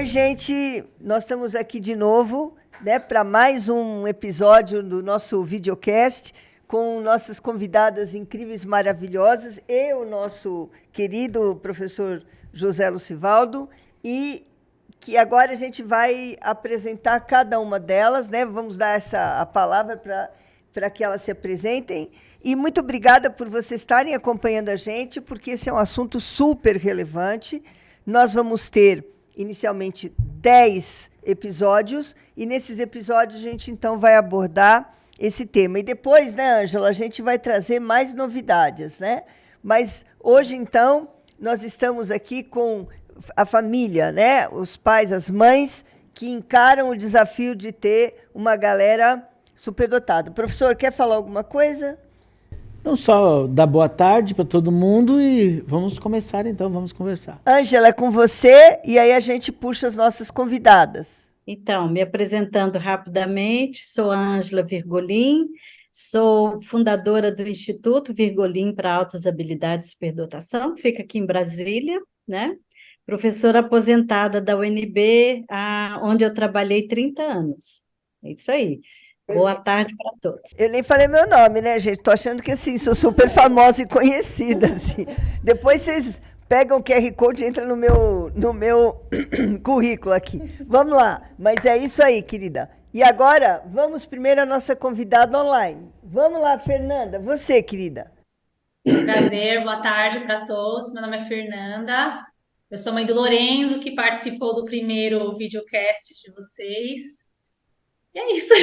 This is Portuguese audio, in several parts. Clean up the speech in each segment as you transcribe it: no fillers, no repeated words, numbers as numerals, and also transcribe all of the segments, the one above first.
gente, nós estamos aqui de novo, né, para mais um episódio do nosso videocast com nossas convidadas incríveis, maravilhosas, e o nosso querido professor José Lucivaldo, e que agora a gente vai apresentar cada uma delas, né? Vamos dar a palavra para que elas se apresentem. E muito obrigada por vocês estarem acompanhando a gente, porque esse é um assunto super relevante. Nós vamos ter, inicialmente, 10 episódios, e nesses episódios a gente, então, vai abordar esse tema. E depois, né, Ângela, a gente vai trazer mais novidades, né? Mas hoje, então, nós estamos aqui com a família, né? Os pais, as mães, que encaram o desafio de ter uma galera superdotada. Professor, quer falar alguma coisa? Não, só dar boa tarde para todo mundo e vamos começar então, vamos conversar. Ângela, é com você e aí a gente puxa as nossas convidadas. Então, me apresentando rapidamente, sou a Ângela Virgolin, sou fundadora do Instituto Virgolin para Altas Habilidades e Superdotação, que fica aqui em Brasília, né? Professora aposentada da UNB, onde eu trabalhei 30 anos. É isso aí. Boa tarde para todos. Eu nem falei meu nome, né, gente? Tô achando que, assim, sou super famosa e conhecida, assim. Depois vocês pegam o QR Code e entram no meu currículo aqui. Vamos lá. Mas é isso aí, querida. E agora, vamos primeiro à nossa convidada online. Vamos lá, Fernanda. Você, querida. Prazer, boa tarde para todos. Meu nome é Fernanda. Eu sou mãe do Lorenzo, que participou do primeiro videocast de vocês. E é isso.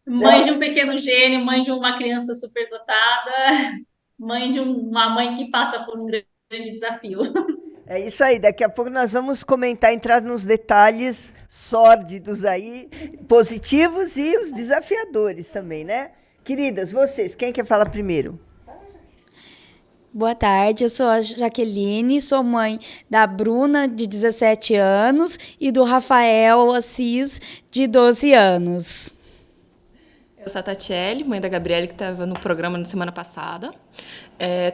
Mãe de um pequeno gênio, mãe de uma criança superdotada, mãe de uma mãe que passa por um grande desafio. É isso aí, daqui a pouco nós vamos comentar, entrar nos detalhes sórdidos aí, positivos e os desafiadores também, né? Queridas, vocês, quem quer falar primeiro? Boa tarde, eu sou a Jaqueline, sou mãe da Bruna, de 17 anos, e do Rafael Assis, de 12 anos. Eu sou a Tatiele, mãe da Gabriele, que estava no programa na semana passada.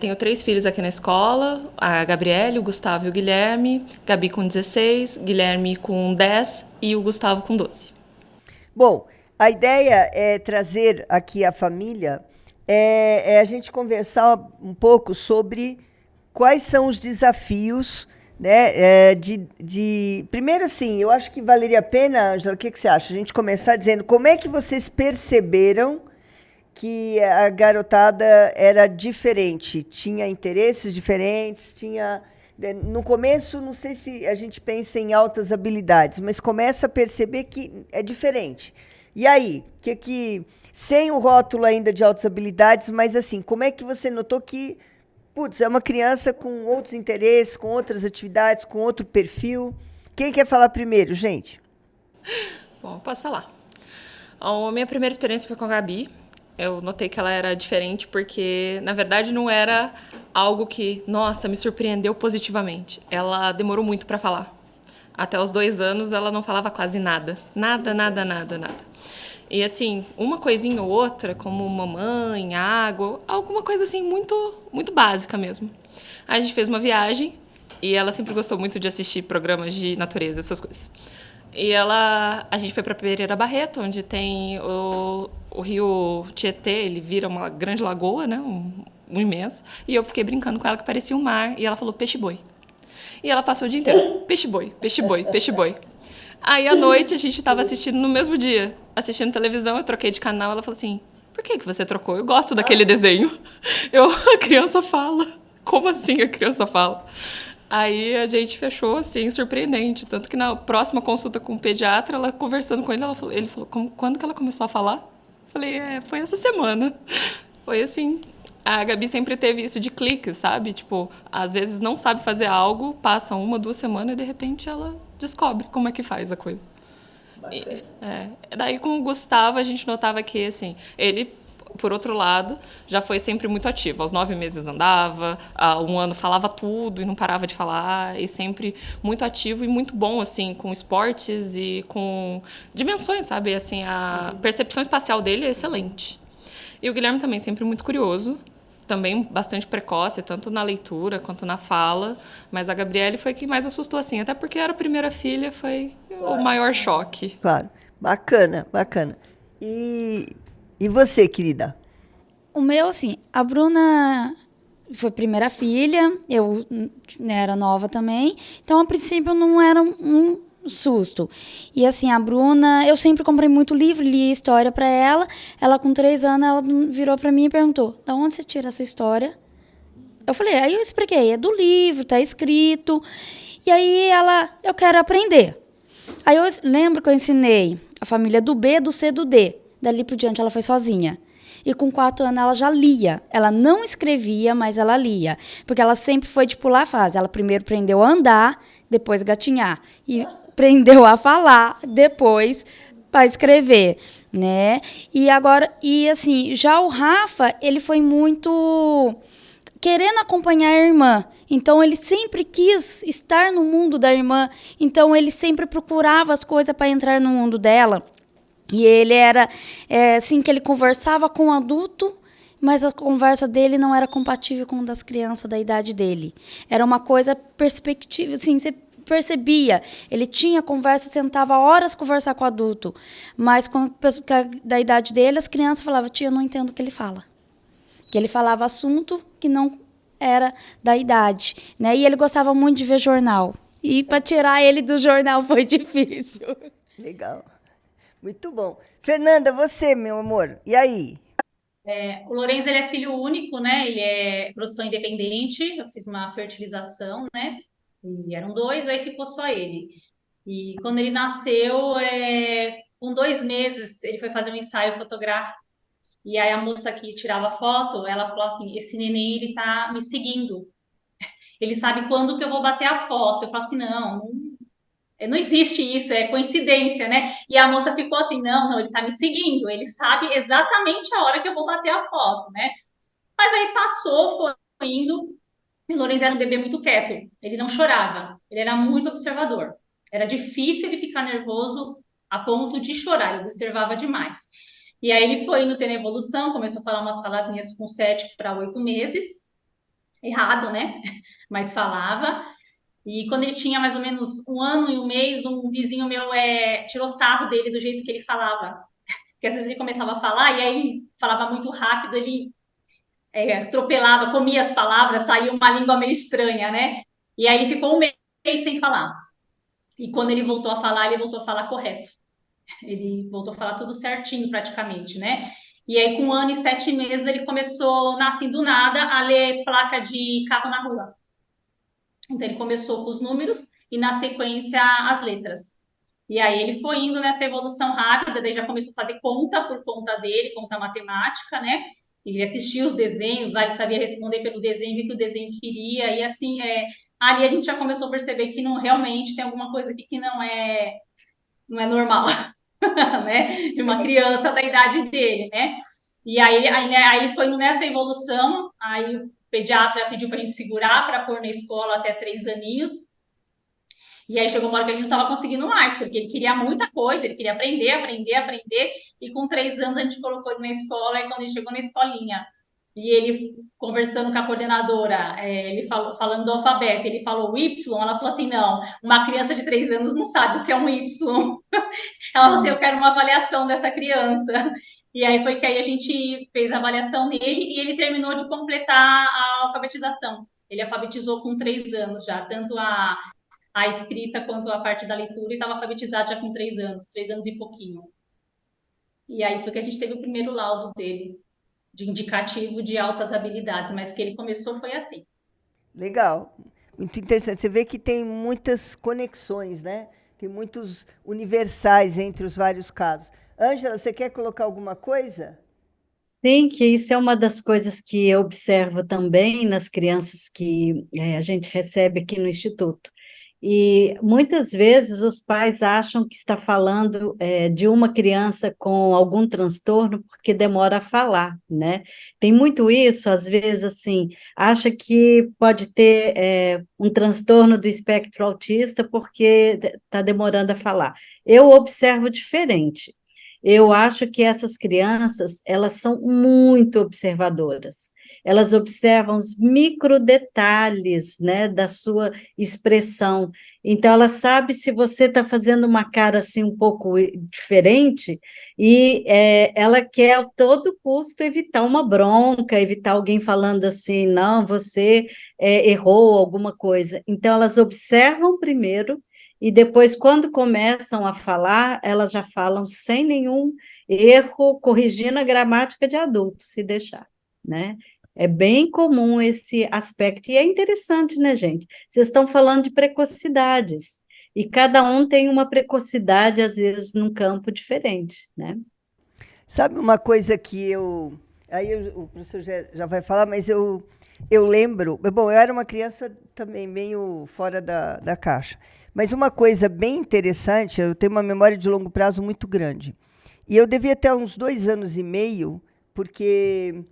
Tenho 3 filhos aqui na escola, a Gabriele, o Gustavo e o Guilherme, Gabi com 16, Guilherme com 10 e o Gustavo com 12. Bom, a ideia é trazer aqui a família, a gente conversar um pouco sobre quais são os desafios, né? Primeiro, assim, eu acho que valeria a pena, Ângela, o que você acha? A gente começar dizendo como é que vocês perceberam que a garotada era diferente, tinha interesses diferentes, tinha... No começo, não sei se a gente pensa em altas habilidades, mas começa a perceber que é diferente. E aí, sem o rótulo ainda de altas habilidades, mas assim, como é que você notou que, putz, é uma criança com outros interesses, com outras atividades, com outro perfil? Quem quer falar primeiro, gente? Bom, posso falar. A minha primeira experiência foi com a Gabi. Eu notei que ela era diferente porque, na verdade, não era algo que, nossa, me surpreendeu positivamente. Ela demorou muito para falar. Até os 2 anos, ela não falava quase nada. Nada. E, assim, uma coisinha ou outra, como mamãe, água, alguma coisa, assim, muito, muito básica mesmo. Aí a gente fez uma viagem e ela sempre gostou muito de assistir programas de natureza, essas coisas. E a gente foi para Pereira Barreto, onde tem o rio Tietê, ele vira uma grande lagoa, né, um imenso. E eu fiquei brincando com ela que parecia um mar, e ela falou peixe-boi. E ela passou o dia inteiro, peixe-boi, peixe-boi, peixe-boi. Aí, à noite, a gente estava assistindo no mesmo dia, assistindo televisão, eu troquei de canal, ela falou assim, por que você trocou? Eu gosto daquele desenho. A criança fala. Como assim a criança fala? Aí a gente fechou, assim, surpreendente. Tanto que na próxima consulta com o pediatra, ela conversando com ele, ele falou, quando que ela começou a falar? Eu falei, foi essa semana. Foi assim. A Gabi sempre teve isso de clique, sabe? Tipo, às vezes não sabe fazer algo, passa 1, 2 semanas e, de repente, ela descobre como é que faz a coisa. Daí, com o Gustavo, a gente notava que, assim, ele, por outro lado, já foi sempre muito ativo. Aos 9 meses andava, há 1 ano falava tudo e não parava de falar, e sempre muito ativo e muito bom, assim, com esportes e com dimensões, sabe? Assim, a percepção espacial dele é excelente. E o Guilherme também, sempre muito curioso, também bastante precoce, tanto na leitura quanto na fala, mas a Gabriele foi quem mais assustou, assim, até porque era a primeira filha, foi o maior choque. Claro. Bacana, bacana. E você, querida? O meu, assim, a Bruna foi primeira filha, eu era nova também, então a princípio não era um susto. E assim, a Bruna, eu sempre comprei muito livro, li história para ela. Ela com 3 anos, ela virou para mim e perguntou: "Da onde você tira essa história?" Eu falei, aí eu expliquei, é do livro, tá escrito. E aí ela, eu quero aprender. Aí eu lembro que eu ensinei a família do B, do C, do D. Dali por diante ela foi sozinha. E com 4 anos ela já lia. Ela não escrevia, mas ela lia. Porque ela sempre foi de pular a fase. Ela primeiro aprendeu a andar, depois gatinhar. E aprendeu a falar, depois para escrever, né? E agora, e assim, já o Rafa, ele foi muito querendo acompanhar a irmã. Então, ele sempre quis estar no mundo da irmã. Então, ele sempre procurava as coisas para entrar no mundo dela. E ele era, assim, que ele conversava com o adulto, mas a conversa dele não era compatível com a das crianças da idade dele. Era uma coisa perspectiva, assim, você percebia. Ele tinha conversa, sentava horas conversar com o adulto. Mas com a pessoa da idade dele, as crianças falavam: "Tia, eu não entendo o que ele fala." Que ele falava assunto que não era da idade, né? E ele gostava muito de ver jornal. E para tirar ele do jornal foi difícil. Legal. Muito bom. Fernanda, você, meu amor, e aí? O Lourenço, ele é filho único, né? Ele é produção independente. Eu fiz uma fertilização, né? E eram 2, aí ficou só ele. E quando ele nasceu, com 2 meses, ele foi fazer um ensaio fotográfico. E aí a moça que tirava foto, ela falou assim: esse neném, ele tá me seguindo. Ele sabe quando que eu vou bater a foto. Eu falo assim: não existe isso, é coincidência, né? E a moça ficou assim: não, ele tá me seguindo. Ele sabe exatamente a hora que eu vou bater a foto, né? Mas aí passou, foi indo. E o Lourenço era um bebê muito quieto. Ele não chorava. Ele era muito observador. Era difícil ele ficar nervoso a ponto de chorar. Ele observava demais. E aí ele foi indo tendo evolução, começou a falar umas palavrinhas com 7 para 8 meses. Errado, né? Mas falava. E quando ele tinha mais ou menos 1 ano e 1 mês, um vizinho meu tirou sarro dele do jeito que ele falava. Porque às vezes ele começava a falar e aí ele falava muito rápido, ele atropelava, comia as palavras, saía uma língua meio estranha, né? E aí ele ficou 1 mês sem falar. E quando ele voltou a falar, ele voltou a falar correto. Ele voltou a falar tudo certinho, praticamente, né? E aí, com 1 ano e 7 meses, ele começou, assim, do nada, a ler placa de carro na rua. Então, ele começou com os números e, na sequência, as letras. E aí, ele foi indo nessa evolução rápida, daí já começou a fazer conta por conta dele, conta matemática, né? Ele assistia os desenhos, lá ele sabia responder pelo desenho, o que o desenho queria, e assim, ali a gente já começou a perceber que não, realmente tem alguma coisa aqui que não é normal, né? De uma criança da idade dele, né? E aí ele foi nessa evolução, aí o pediatra pediu para a gente segurar para pôr na escola até 3 aninhos. E aí chegou uma hora que a gente não estava conseguindo mais, porque ele queria muita coisa, ele queria aprender, e com 3 anos a gente colocou ele na escola, e quando ele chegou na escolinha, e ele conversando com a coordenadora, ele falando do alfabeto, ele falou Y, ela falou assim: não, uma criança de 3 anos não sabe o que é um Y. Ela falou assim: eu quero uma avaliação dessa criança. E aí foi que aí a gente fez a avaliação nele e ele terminou de completar a alfabetização. Ele alfabetizou com 3 anos já, tanto a escrita quanto a parte da leitura, e estava alfabetizado já com 3 anos, 3 anos e pouquinho. E aí foi que a gente teve o primeiro laudo dele, de indicativo de altas habilidades, mas que ele começou foi assim. Legal. Muito interessante. Você vê que tem muitas conexões, né? Tem muitos universais entre os vários casos. Ângela, você quer colocar alguma coisa? Sim, que isso é uma das coisas que eu observo também nas crianças que a gente recebe aqui no Instituto. E muitas vezes os pais acham que está falando de uma criança com algum transtorno porque demora a falar, né? Tem muito isso, às vezes, assim, acha que pode ter um transtorno do espectro autista porque está demorando a falar. Eu observo diferente. eu acho que essas crianças, elas são muito observadoras. Elas observam os microdetalhes, né, da sua expressão. Então, ela sabe se você está fazendo uma cara assim um pouco diferente e ela quer a todo custo evitar uma bronca, evitar alguém falando assim, não, você errou alguma coisa. Então, elas observam primeiro e depois, quando começam a falar, elas já falam sem nenhum erro, corrigindo a gramática de adulto, se deixar, né? É bem comum esse aspecto, e é interessante, né, gente? Vocês estão falando de precocidades, e cada um tem uma precocidade, às vezes, num campo diferente, né? Sabe uma coisa que o professor já vai falar, mas eu lembro. Bom, eu era uma criança também meio fora da caixa. Mas uma coisa bem interessante, eu tenho uma memória de longo prazo muito grande. E eu devia ter uns 2 anos e meio, porque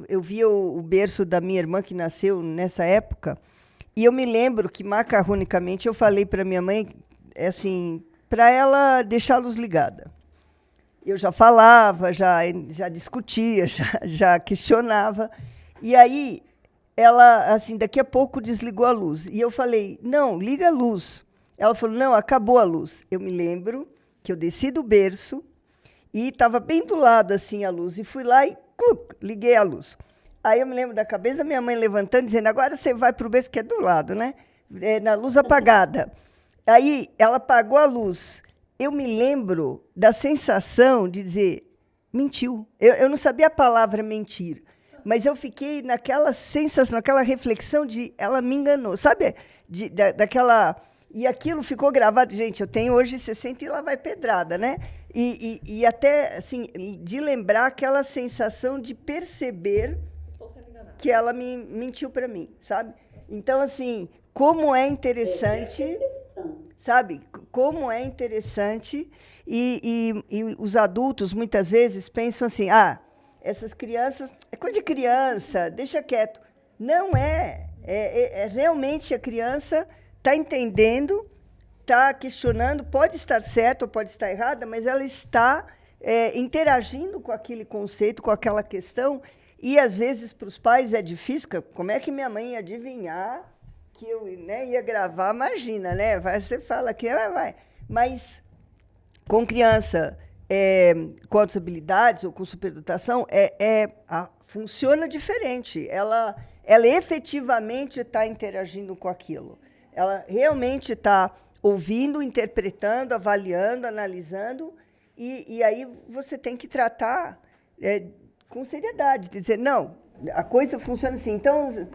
eu via o berço da minha irmã, que nasceu nessa época, e eu me lembro que, macarronicamente, eu falei para minha mãe, assim, para ela deixar a luz ligada. Eu já falava, já discutia, já questionava. E aí, ela, assim, daqui a pouco desligou a luz. E eu falei, não, liga a luz. Ela falou, não, acabou a luz. Eu me lembro que eu desci do berço e estava bem do lado, assim, a luz. E fui lá e liguei a luz. Aí eu me lembro da cabeça da minha mãe levantando, dizendo, agora você vai para o berço, que é do lado, né? Na luz apagada. Aí ela apagou a luz. Eu me lembro da sensação de dizer, mentiu. Eu não sabia a palavra mentir, mas eu fiquei naquela sensação, naquela reflexão de ela me enganou, sabe? Daquela... E aquilo ficou gravado. Gente, eu tenho hoje 60 e lá vai pedrada, né? E até, assim, de lembrar aquela sensação de perceber que ela me mentiu para mim, sabe? Então, assim, como é interessante... Sabe? Como é interessante. E os adultos, muitas vezes, pensam assim, essas crianças... É coisa de criança, deixa quieto. Não é. Realmente a criança está entendendo, está questionando, pode estar certa ou pode estar errada, mas ela está interagindo com aquele conceito, com aquela questão, e, às vezes, para os pais é difícil. Como é que minha mãe ia adivinhar que eu, né, ia gravar? Imagina, né? Você fala que vai. Mas, com criança com outras habilidades ou com superdotação, funciona diferente. Ela efetivamente está interagindo com aquilo. Ela realmente está ouvindo, interpretando, avaliando, analisando, e aí você tem que tratar com seriedade, dizer, não, a coisa funciona assim. Então,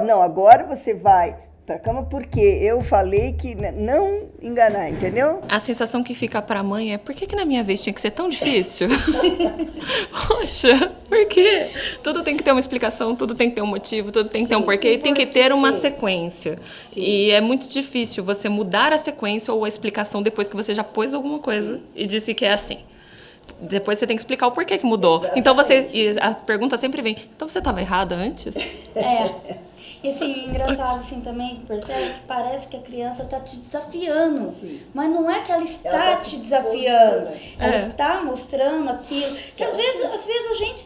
não, agora você vai para a cama porque eu falei que não enganar, entendeu? A sensação que fica para a mãe é, por que na minha vez tinha que ser tão difícil? Poxa, por quê? Tudo tem que ter uma explicação, tudo tem que ter um motivo, tudo tem que ter um porquê, e tem que ter uma sequência. Sim. E é muito difícil você mudar a sequência ou a explicação depois que você já pôs alguma coisa e disse que é assim. Depois você tem que explicar o porquê que mudou. Exatamente. Então e a pergunta sempre vem, então você estava errada antes? E assim, engraçado assim também, percebe que parece que a criança está te desafiando. Sim. Mas não é que ela está te desafiando. Ela está mostrando aquilo. Que às vezes a gente,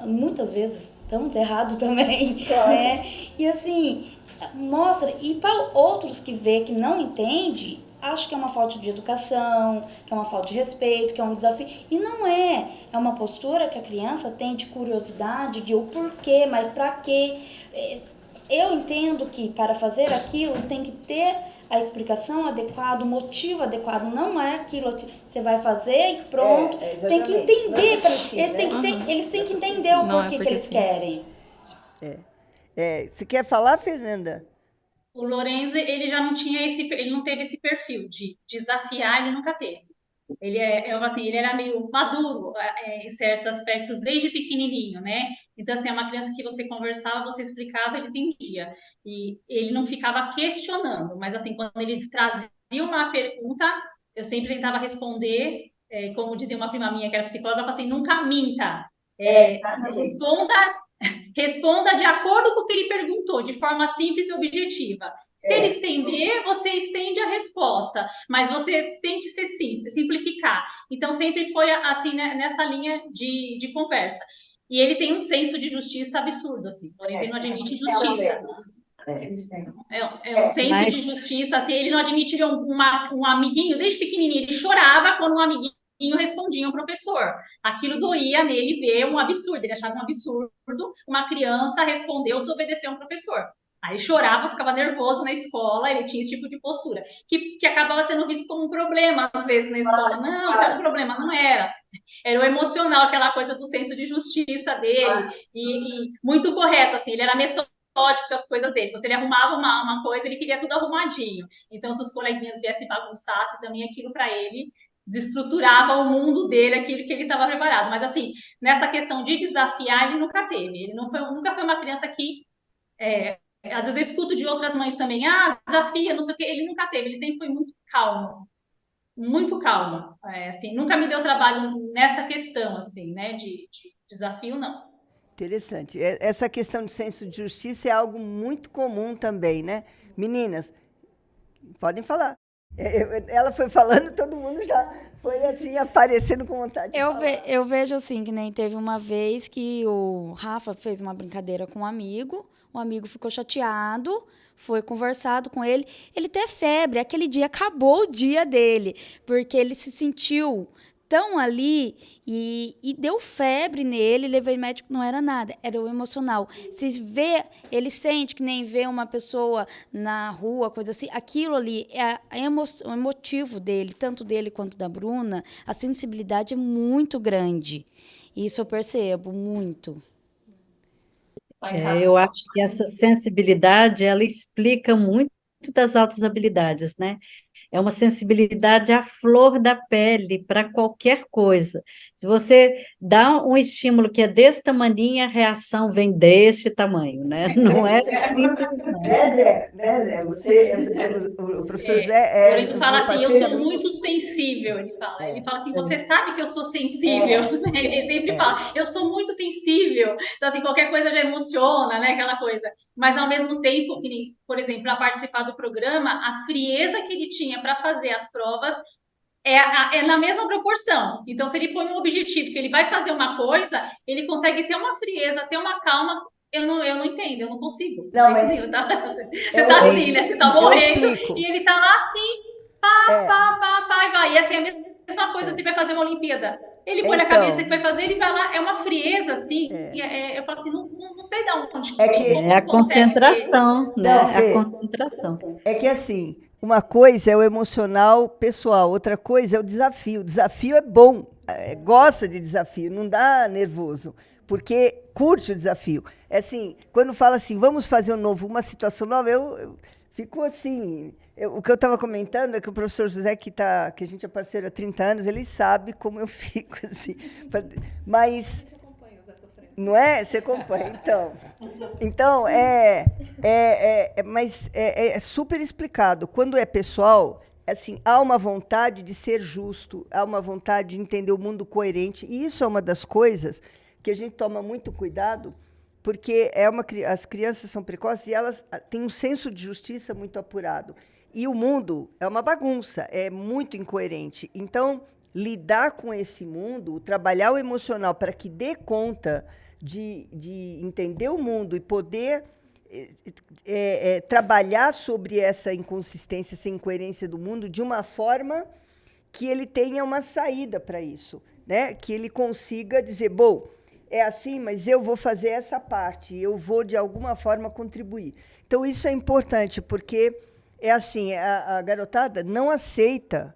muitas vezes, estamos errados também. Claro. Né? E assim, mostra. E para outros que vê que não entende, acho que é uma falta de educação, que é uma falta de respeito, que é um desafio. E não é. É uma postura que a criança tem de curiosidade, de o porquê, mas para quê. Eu entendo que para fazer aquilo tem que ter a explicação adequada, o motivo adequado. Não é aquilo que você vai fazer e pronto. Tem que entender. Eles têm que entender o porquê que eles querem. Você quer falar, Fernanda? O Lorenzo, ele já não tinha ele não teve esse perfil de desafiar, ele nunca teve. Ele ele era meio maduro em certos aspectos desde pequenininho, né? Então, assim, é uma criança que você conversava, você explicava, ele entendia. E ele não ficava questionando, mas, assim, quando ele trazia uma pergunta, eu sempre tentava responder, como dizia uma prima minha, que era psicóloga, ela falava assim, nunca minta. Responda de acordo com o que ele perguntou, de forma simples e objetiva. Se ele estender, você estende a resposta, mas você tente ser simples, simplificar. Então, sempre foi assim, né, nessa linha de conversa. E ele tem um senso de justiça absurdo, assim. Por exemplo, ele não admite injustiça. É um senso de justiça, assim, ele não admitiria um amiguinho, desde pequenininho, ele chorava quando um amiguinho respondia um professor. Aquilo doía nele ver um absurdo, ele achava um absurdo uma criança responder ou desobedecer um professor. Aí chorava, ficava nervoso na escola, ele tinha esse tipo de postura, que acabava sendo visto como um problema, às vezes, na escola. Não, isso era um problema, não era. Era o emocional, aquela coisa do senso de justiça dele, e muito correto, assim, ele era metódico com as coisas dele. Se ele arrumava uma coisa, ele queria tudo arrumadinho. Então, se os coleguinhas viessem bagunçassem, também aquilo para ele desestruturava o mundo dele, aquilo que ele estava preparado. Mas, assim, nessa questão de desafiar, ele nunca teve. Ele nunca foi uma criança que... às vezes eu escuto de outras mães também, desafia, não sei o quê. Ele nunca teve, ele sempre foi muito calmo. Muito calmo. Assim, nunca me deu trabalho nessa questão, assim, né, de desafio, não. Interessante. Essa questão de senso de justiça é algo muito comum também, né? Meninas, podem falar. Ela foi falando, todo mundo já foi assim, aparecendo com vontade de falar. Eu vejo assim, que nem teve uma vez que o Rafa fez uma brincadeira com um amigo, o amigo ficou chateado, foi conversado com ele, ele teve febre, aquele dia acabou o dia dele, porque ele se sentiu tão ali e deu febre nele, levei médico, não era nada, era o emocional. Se vê, ele sente que nem vê uma pessoa na rua, coisa assim, aquilo ali, o emotivo dele, tanto dele quanto da Bruna, a sensibilidade é muito grande. Isso eu percebo muito. Eu acho que essa sensibilidade, ela explica muito das altas habilidades, né? É uma sensibilidade à flor da pele para qualquer coisa. Se você dá um estímulo que é desse tamanho, a reação vem deste tamanho, né? Não é simples, não. Zé? O professor Zé Ele fala assim, eu sou muito sensível, ele fala assim, você sabe que eu sou sensível, né? Ele sempre fala, eu sou muito sensível, então assim, qualquer coisa já emociona, né, aquela coisa, mas ao mesmo tempo, por exemplo, para participar do programa, a frieza que ele tinha para fazer as provas é na mesma proporção. Então, se ele põe um objetivo que ele vai fazer uma coisa, ele consegue ter uma frieza, ter uma calma. Eu não entendo, eu não consigo. Não, mas... Você tá assim, né? Você tá morrendo e ele tá lá assim, pá, e vai. E assim, é a mesma coisa se ele vai fazer uma Olimpíada. Ele põe na cabeça que vai fazer, ele vai lá, é uma frieza, assim. Eu falo assim, não sei de onde que vem. É a concentração, né? A concentração. É que assim, uma coisa é o emocional pessoal, outra coisa é o desafio. O desafio é bom, gosta de desafio, não dá nervoso, porque curte o desafio. É assim, quando fala assim, vamos fazer uma situação nova, eu fico assim... o que eu estava comentando é que o professor José, que a gente é parceiro há 30 anos, ele sabe como eu fico, assim. Mas... Não é? Você acompanha, então. Então, mas é super explicado. Quando é pessoal, assim, há uma vontade de ser justo, há uma vontade de entender o mundo coerente, e isso é uma das coisas que a gente toma muito cuidado, porque as crianças são precoces e elas têm um senso de justiça muito apurado. E o mundo é uma bagunça, é muito incoerente. Então, lidar com esse mundo, trabalhar o emocional para que dê conta de entender o mundo e poder trabalhar sobre essa inconsistência, essa incoerência do mundo de uma forma que ele tenha uma saída para isso, né? Que ele consiga dizer, bom, é assim, mas eu vou fazer essa parte, eu vou, de alguma forma, contribuir. Então, isso é importante, porque é assim, a garotada não aceita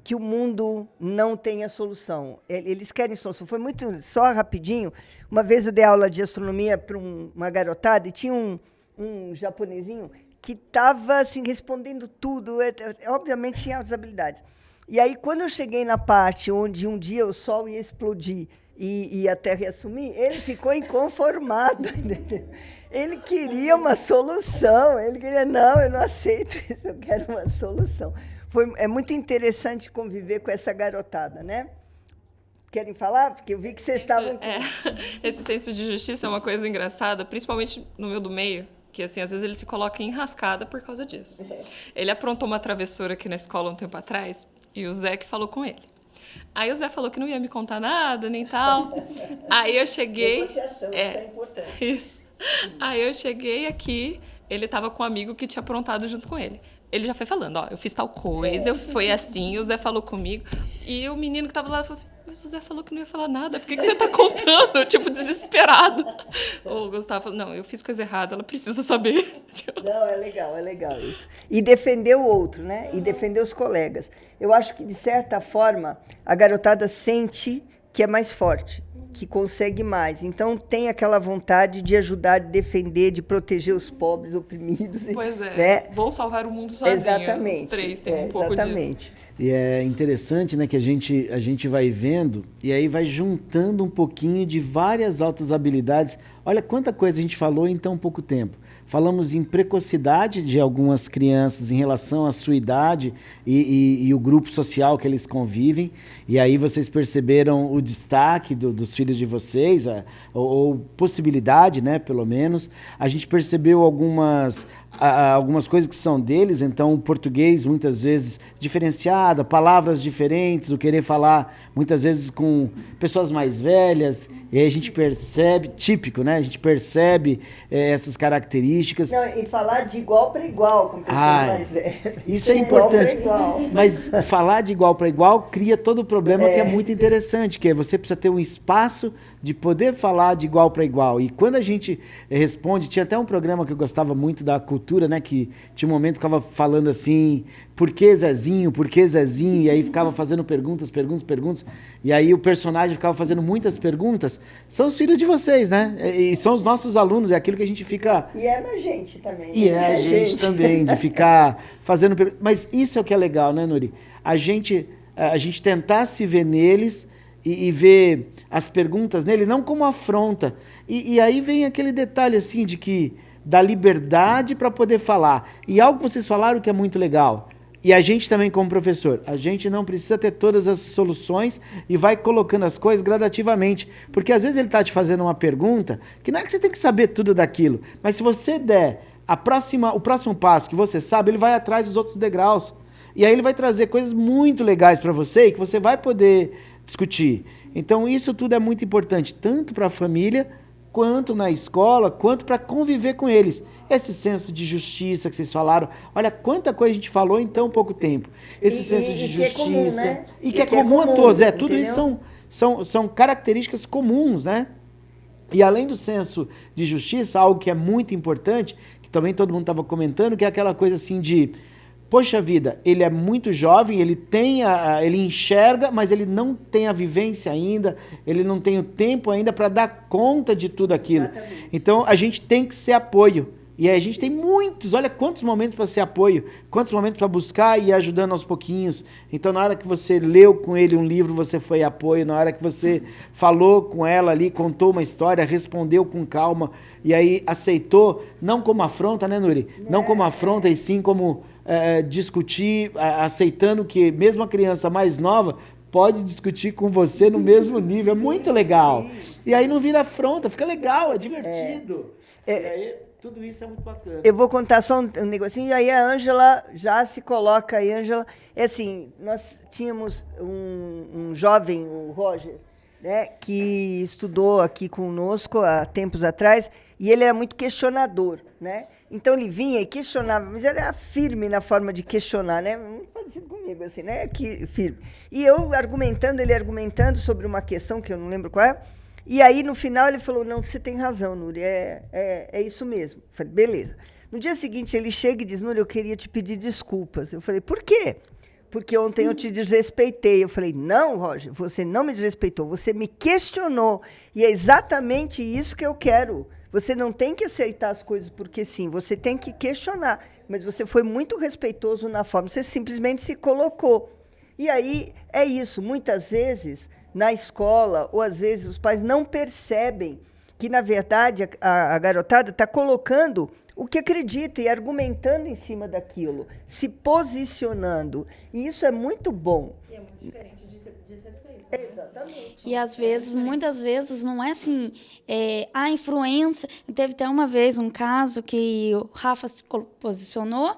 que o mundo não tenha solução. Eles querem solução. Foi muito, só rapidinho, uma vez eu dei aula de astronomia para uma garotada e tinha um japonesinho que estava assim, respondendo tudo, obviamente tinha altas habilidades. E aí, quando eu cheguei na parte onde um dia o Sol ia explodir e a Terra ia sumir, ele ficou inconformado. Entendeu? Ele queria uma solução, ele queria, não, eu não aceito isso, eu quero uma solução. É muito interessante conviver com essa garotada, né? Querem falar? Porque eu vi que vocês estavam... Esse senso de justiça é uma coisa engraçada, principalmente no meu do meio, que assim, às vezes ele se coloca em enrascada por causa disso. Ele aprontou uma travessura aqui na escola um tempo atrás e o Zé que falou com ele. Aí o Zé falou que não ia me contar nada, nem tal. Aí eu cheguei... Negociação, isso é importante. Isso. Aí eu cheguei aqui, ele estava com um amigo que tinha aprontado junto com ele. Ele já foi falando, ó, eu fiz tal coisa, foi assim, o Zé falou comigo. E o menino que estava lá falou assim, mas o Zé falou que não ia falar nada, por que você está contando? Tipo, desesperado. O Gustavo falou, não, eu fiz coisa errada, ela precisa saber. Não, é legal isso. E defender o outro, né? E defender os colegas. Eu acho que, de certa forma, a garotada sente que é mais forte, que consegue mais. Então, tem aquela vontade de ajudar, de defender, de proteger os pobres, oprimidos. Pois é, né? Vou salvar o mundo sozinho. Exatamente. Os três têm um pouco exatamente. disso. E é interessante, né, que a gente vai vendo e aí vai juntando um pouquinho de várias altas habilidades. Olha quanta coisa a gente falou em tão pouco tempo. Falamos em precocidade de algumas crianças em relação à sua idade e o grupo social que eles convivem. E aí vocês perceberam o destaque dos filhos de vocês, ou possibilidade, né, pelo menos. A gente percebeu algumas coisas que são deles, então o português muitas vezes diferenciado, palavras diferentes, o querer falar muitas vezes com pessoas mais velhas, e aí a gente percebe, típico, né? A gente percebe essas características. Não, e falar de igual para igual com pessoas mais velhas. Isso é importante. Igual. Mas falar de igual para igual cria todo o problema que é muito interessante, que é você precisa ter um espaço de poder falar de igual para igual. E quando a gente responde, tinha até um programa que eu gostava muito da cultura, né? Que tinha um momento que ficava falando assim, por que Zezinho? Por que Zezinho? E aí ficava fazendo perguntas. E aí o personagem ficava fazendo muitas perguntas. São os filhos de vocês, né? E são os nossos alunos, é aquilo que a gente fica... E é a gente também. E é a gente também, de ficar fazendo perguntas. Mas isso é o que é legal, né, Nuri? A gente tentar se ver neles e ver as perguntas nele, não como afronta. E aí vem aquele detalhe, assim, de que dá liberdade para poder falar. E algo que vocês falaram que é muito legal. E a gente também, como professor, a gente não precisa ter todas as soluções e vai colocando as coisas gradativamente. Porque às vezes ele está te fazendo uma pergunta que não é que você tem que saber tudo daquilo, mas se você der o próximo passo que você sabe, ele vai atrás dos outros degraus. E aí ele vai trazer coisas muito legais para você e que você vai poder discutir. Então isso tudo é muito importante, tanto para a família, quanto na escola, quanto para conviver com eles. Esse senso de justiça que vocês falaram, olha quanta coisa a gente falou em tão pouco tempo. Esse senso de justiça. Que é comum, né? E que é comum a todos. Tudo isso são características comuns, né? E além do senso de justiça, algo que é muito importante, que também todo mundo estava comentando, que é aquela coisa assim de... Poxa vida, ele é muito jovem, ele enxerga, mas ele não tem a vivência ainda, ele não tem o tempo ainda para dar conta de tudo aquilo. Exatamente. Então, a gente tem que ser apoio. E aí a gente tem muitos, olha quantos momentos para ser apoio, quantos momentos para buscar e ir ajudando aos pouquinhos. Então, na hora que você leu com ele um livro, você foi apoio. Na hora que você falou com ela ali, contou uma história, respondeu com calma, e aí aceitou, não como afronta, né, Nuri? Não como afronta, e sim como... discutir, aceitando que mesmo a criança mais nova pode discutir com você no mesmo nível. É muito legal. E aí não vira afronta, fica legal, é divertido. E aí tudo isso é muito bacana. Eu vou contar só um negocinho, e aí a Ângela já se coloca aí, Ângela. É assim, nós tínhamos um jovem, o Roger, né, que estudou aqui conosco há tempos atrás, e ele era muito questionador, né? Então ele vinha e questionava, mas ele era firme na forma de questionar, né? Muito parecido comigo, assim, né? Firme. E eu argumentando, ele argumentando sobre uma questão que eu não lembro qual é. E aí, no final, ele falou, não, você tem razão, Nuri, é isso mesmo. Eu falei, beleza. No dia seguinte, ele chega e diz, Nuri, eu queria te pedir desculpas. Eu falei, por quê? Porque ontem eu te desrespeitei. Eu falei, não, Roger, você não me desrespeitou, você me questionou. E é exatamente isso que eu quero. Você não tem que aceitar as coisas porque sim, você tem que questionar. Mas você foi muito respeitoso na forma, você simplesmente se colocou. E aí é isso, muitas vezes na escola, ou às vezes os pais não percebem que, na verdade, a garotada está colocando o que acredita e argumentando em cima daquilo, se posicionando. E isso é muito bom. E é muito diferente de desrespeito. Exatamente. E às vezes, muitas vezes, não é assim, a influência. Teve até uma vez um caso que o Rafa se posicionou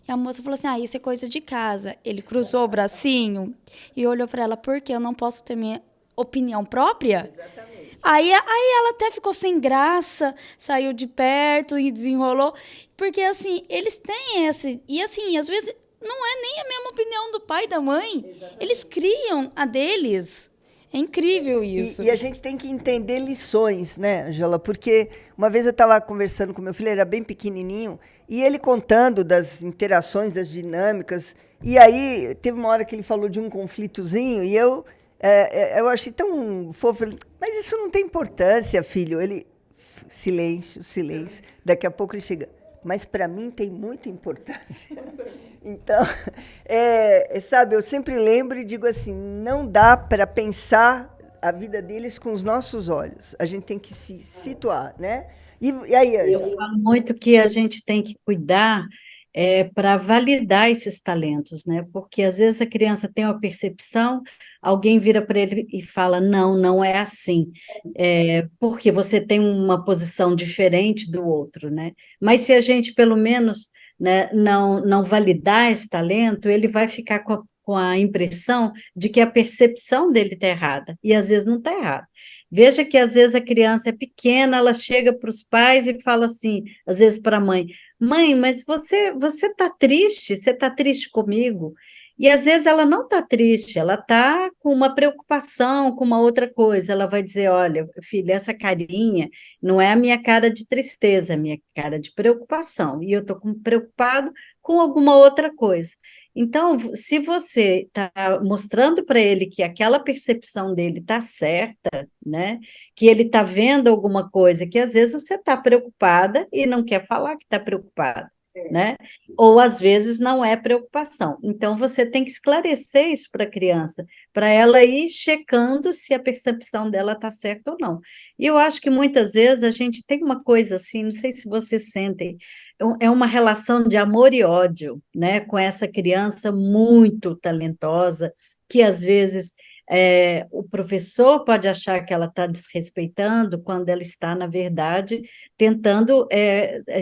e a moça falou assim: isso é coisa de casa. Ele cruzou o bracinho e olhou para ela: por quê? Eu não posso ter minha opinião própria? Exatamente. Aí ela até ficou sem graça, saiu de perto e desenrolou. Porque, assim, eles têm esse... E, assim, às vezes, não é nem a mesma opinião do pai e da mãe. Exatamente. Eles criam a deles. É incrível isso. E a gente tem que entender lições, né, Angela? Porque uma vez eu estava conversando com meu filho, ele era bem pequenininho, e ele contando das interações, das dinâmicas. E aí, teve uma hora que ele falou de um conflitozinho, e eu achei tão fofo. Mas isso não tem importância, filho. Ele, silêncio, silêncio. Daqui a pouco ele chega. Mas para mim tem muita importância. Então, sabe, eu sempre lembro e digo assim, não dá para pensar a vida deles com os nossos olhos. A gente tem que se situar, né? E aí, Angela? Eu falo muito que a gente tem que cuidar para validar esses talentos, né? Porque às vezes a criança tem uma percepção, alguém vira para ele e fala, não, não é assim, porque você tem uma posição diferente do outro, né? Mas se a gente, pelo menos, né, não validar esse talento, ele vai ficar com a impressão de que a percepção dele está errada, e às vezes não está errada. Veja que às vezes a criança é pequena, ela chega para os pais e fala assim, às vezes para a mãe, mãe, mas você está triste? Você está triste comigo? E às vezes ela não está triste, ela está com uma preocupação, com uma outra coisa. Ela vai dizer, olha, filha, essa carinha não é a minha cara de tristeza, é a minha cara de preocupação. E eu estou preocupado com alguma outra coisa. Então, se você está mostrando para ele que aquela percepção dele está certa, né? Que ele está vendo alguma coisa que às vezes você está preocupada e não quer falar que está preocupada, né? Ou às vezes não é preocupação. Então, você tem que esclarecer isso para a criança, para ela ir checando se a percepção dela está certa ou não. E eu acho que muitas vezes a gente tem uma coisa assim, não sei se vocês sentem, é uma relação de amor e ódio, né, com essa criança muito talentosa, que às vezes o professor pode achar que ela está desrespeitando, quando ela está, na verdade, tentando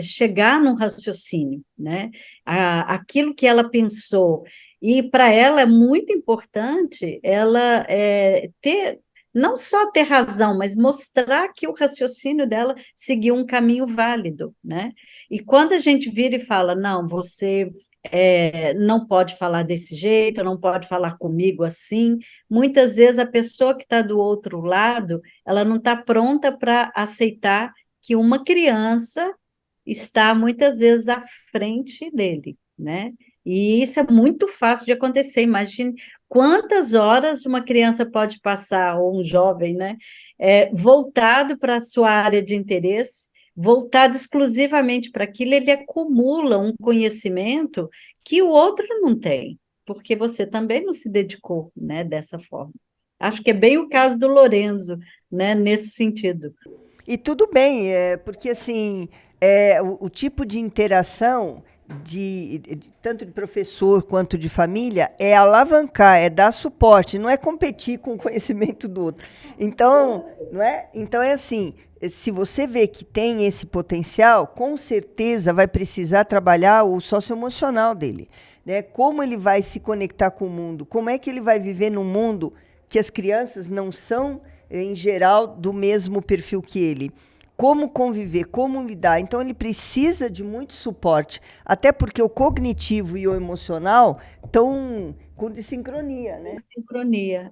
chegar num raciocínio, né? Aquilo que ela pensou. E para ela é muito importante ela ter. Não só ter razão, mas mostrar que o raciocínio dela seguiu um caminho válido, né? E quando a gente vira e fala, não, você não pode falar desse jeito, não pode falar comigo assim, muitas vezes a pessoa que está do outro lado, ela não está pronta para aceitar que uma criança está muitas vezes à frente dele, né? E isso é muito fácil de acontecer. Imagine quantas horas uma criança pode passar, ou um jovem, né? Voltado para a sua área de interesse, voltado exclusivamente para aquilo, ele acumula um conhecimento que o outro não tem, porque você também não se dedicou, né, dessa forma. Acho que é bem o caso do Lorenzo, né, nesse sentido. E tudo bem, porque assim, o tipo de interação tanto de professor quanto de família é alavancar, é dar suporte, não é competir com o conhecimento do outro. Então, não é? Então é assim, se você vê que tem esse potencial, com certeza vai precisar trabalhar o socioemocional dele, né? Como ele vai se conectar com o mundo, como é que ele vai viver num mundo que as crianças não são, em geral, do mesmo perfil que ele. Como conviver, como lidar. Então, ele precisa de muito suporte, até porque o cognitivo e o emocional estão com desincronia, né? Sincronia,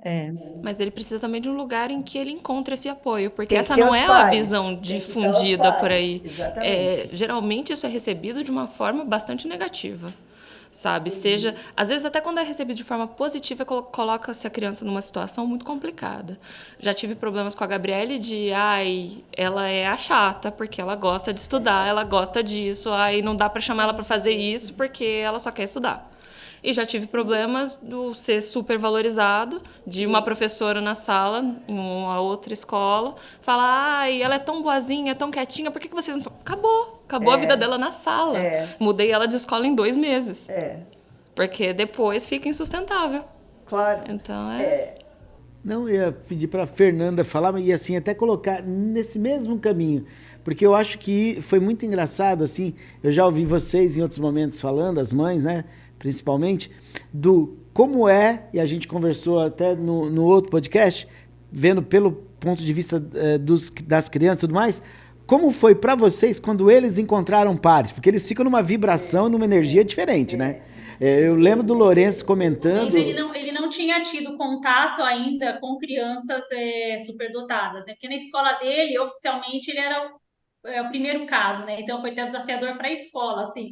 Mas ele precisa também de um lugar em que ele encontre esse apoio, porque Tem essa que ter não os é pais, a visão tem que ter os difundida por pais, aí. exatamente. Geralmente isso é recebido de uma forma bastante negativa. Sabe? Seja, às vezes até quando é recebido de forma positiva, coloca-se a criança numa situação muito complicada. Já tive problemas com a Gabriele de, ela é a chata, porque ela gosta de estudar, ela gosta disso, não dá para chamar ela para fazer isso porque ela só quer estudar. E já tive problemas do ser super valorizado, de uma professora na sala, em uma outra escola, falar, ela é tão boazinha, tão quietinha, por que vocês não são... Acabou a vida dela na sala. Mudei ela de escola em 2 meses. Porque depois fica insustentável. Claro. Então, Não, eu ia pedir para a Fernanda falar, e assim, até colocar nesse mesmo caminho, porque eu acho que foi muito engraçado, assim, eu já ouvi vocês em outros momentos falando, as mães, né, principalmente, do como é, e a gente conversou até no outro podcast, vendo pelo ponto de vista das crianças e tudo mais, como foi para vocês quando eles encontraram pares? Porque eles ficam numa vibração, numa energia diferente, né? Eu lembro do Lourenço comentando... Ele não tinha tido contato ainda com crianças superdotadas, né? Porque na escola dele, oficialmente, ele era o primeiro caso, né? Então foi até desafiador para a escola, assim.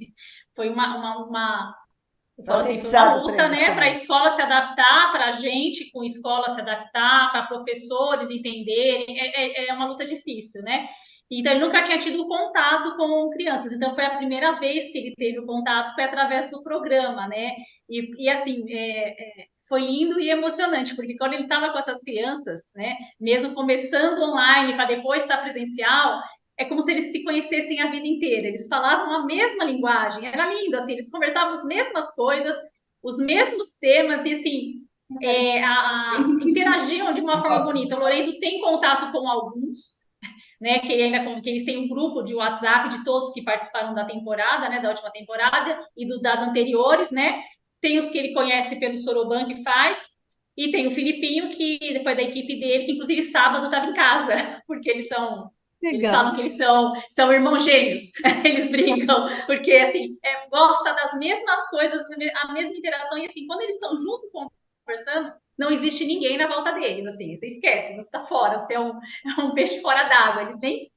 Foi eu falo assim, foi uma luta, né, para a escola se adaptar, para a gente com a escola se adaptar, para professores entenderem, é uma luta difícil, né? Então, ele nunca tinha tido contato com crianças, então foi a primeira vez que ele teve o contato, foi através do programa, né? E assim, foi lindo e emocionante, porque quando ele estava com essas crianças, né, mesmo começando online para depois estar presencial, é como se eles se conhecessem a vida inteira. Eles falavam a mesma linguagem, era lindo, assim, eles conversavam as mesmas coisas, os mesmos temas, e assim, interagiam de uma forma bonita. O Lourenço tem contato com alguns, né, que eles têm um grupo de WhatsApp de todos que participaram da temporada, né, da última temporada, e das anteriores, né? Tem os que ele conhece pelo Soroban que faz, e tem o Filipinho, que foi da equipe dele, que inclusive sábado estava em casa, porque eles falam que eles são irmãos gêmeos, eles brincam, porque assim, gosta das mesmas coisas, a mesma interação, e assim, quando eles estão juntos conversando, não existe ninguém na volta deles, assim, você esquece, você está fora, você é um peixe fora d'água, eles nem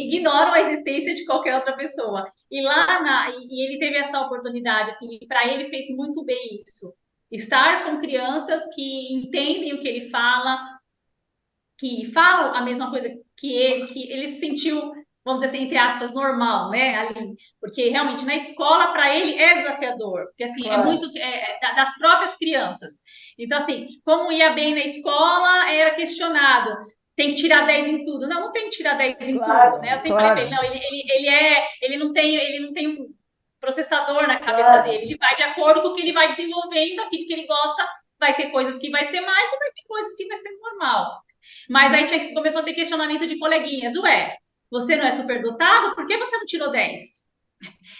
ignoram a existência de qualquer outra pessoa. E e ele teve essa oportunidade, assim, e para ele fez muito bem isso. Estar com crianças que entendem o que ele fala, que falam a mesma coisa que ele se sentiu, vamos dizer assim, entre aspas, normal, né, ali, porque realmente na escola, para ele, é desafiador, porque assim, claro, é muito das próprias crianças. Então, assim, como ia bem na escola, era questionado, tem que tirar 10 em tudo. Não tem que tirar 10 em tudo, né? Eu sempre falei para ele, não, ele não tem um processador na cabeça dele, ele vai de acordo com o que ele vai desenvolvendo, aquilo que ele gosta, vai ter coisas que vai ser mais e vai ter coisas que vai ser normal. Mas aí começou a ter questionamento de coleguinhas. Ué, você não é superdotado? Por que você não tirou 10?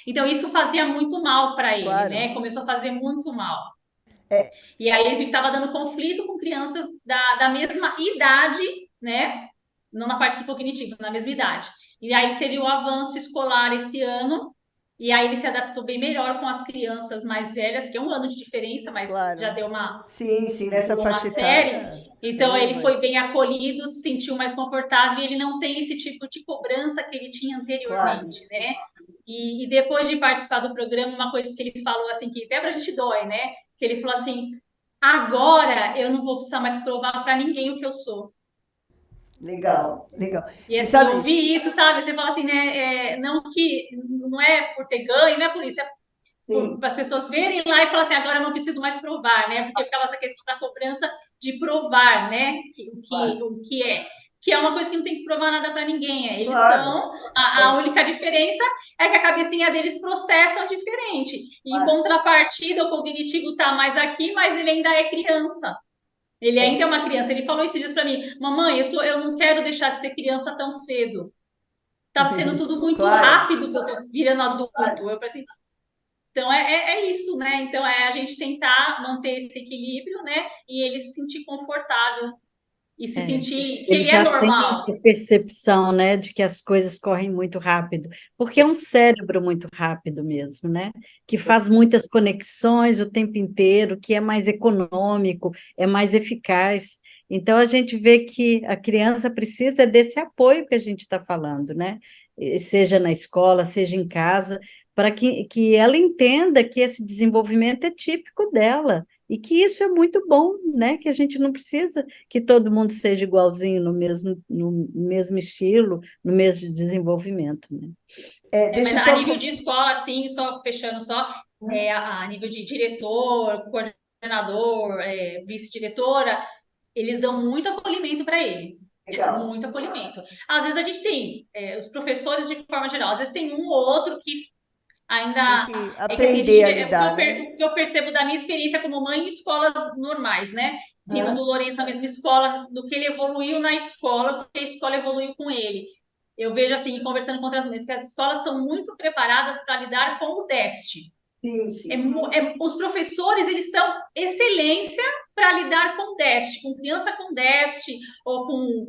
Então, isso fazia muito mal para ele, claro, né? Começou a fazer muito mal. E aí ele estava dando conflito com crianças da mesma idade, né? Não na parte do cognitivo, na mesma idade. E aí teve o avanço escolar esse ano, e aí ele se adaptou bem melhor com as crianças mais velhas, que é um ano de diferença, mas claro, já deu uma... Sim, nessa faixa etária. Então, ele foi bem acolhido, se sentiu mais confortável, e ele não tem esse tipo de cobrança que ele tinha anteriormente, claro, né? E depois de participar do programa, uma coisa que ele falou, assim, que até pra gente dói, né? Que ele falou assim, agora eu não vou precisar mais provar para ninguém o que eu sou. Legal. E assim, sabe... ouvir isso, sabe? Você fala assim, né? Não é por ter ganho, não é por isso, é para as pessoas verem lá e falar assim, agora eu não preciso mais provar, né? Porque ficava essa questão da cobrança de provar, né? O que é. Que é uma coisa que não tem que provar nada para ninguém. Eles são... A única diferença é que a cabecinha deles processam diferente. E em contrapartida, o cognitivo está mais aqui, mas ele ainda é criança. Ele ainda é uma criança. Ele falou esses dias para mim, mamãe, eu não quero deixar de ser criança tão cedo. Tá sendo tudo muito rápido que eu tô virando adulto. Eu falei assim, então é isso, né? Então a gente tentar manter esse equilíbrio, né? E ele se sentir confortável e se sentir que ele é normal. Tem essa percepção, né, de que as coisas correm muito rápido, porque é um cérebro muito rápido mesmo, né? Que faz muitas conexões o tempo inteiro, que é mais econômico, é mais eficaz. Então a gente vê que a criança precisa desse apoio que a gente está falando, né? Seja na escola, seja em casa, para que ela entenda que esse desenvolvimento é típico dela, e que isso é muito bom, né? Que a gente não precisa que todo mundo seja igualzinho no mesmo estilo, no mesmo desenvolvimento, né? Mas a nível de escola, assim, só fechando a nível de diretor, coordenador, vice-diretora, eles dão muito acolhimento para ele. Legal. Muito acolhimento. Às vezes a gente tem os professores de forma geral, às vezes tem um ou outro que ainda tem que aprender a lidar, o que eu percebo da minha experiência como mãe em escolas normais, né? vindo do Lourenço na mesma escola, do que ele evoluiu na escola, do que a escola evoluiu com ele. Eu vejo assim, conversando com outras mães, que as escolas estão muito preparadas para lidar com o déficit. Sim, sim. Os professores, eles são excelência para lidar com déficit, com criança com déficit ou com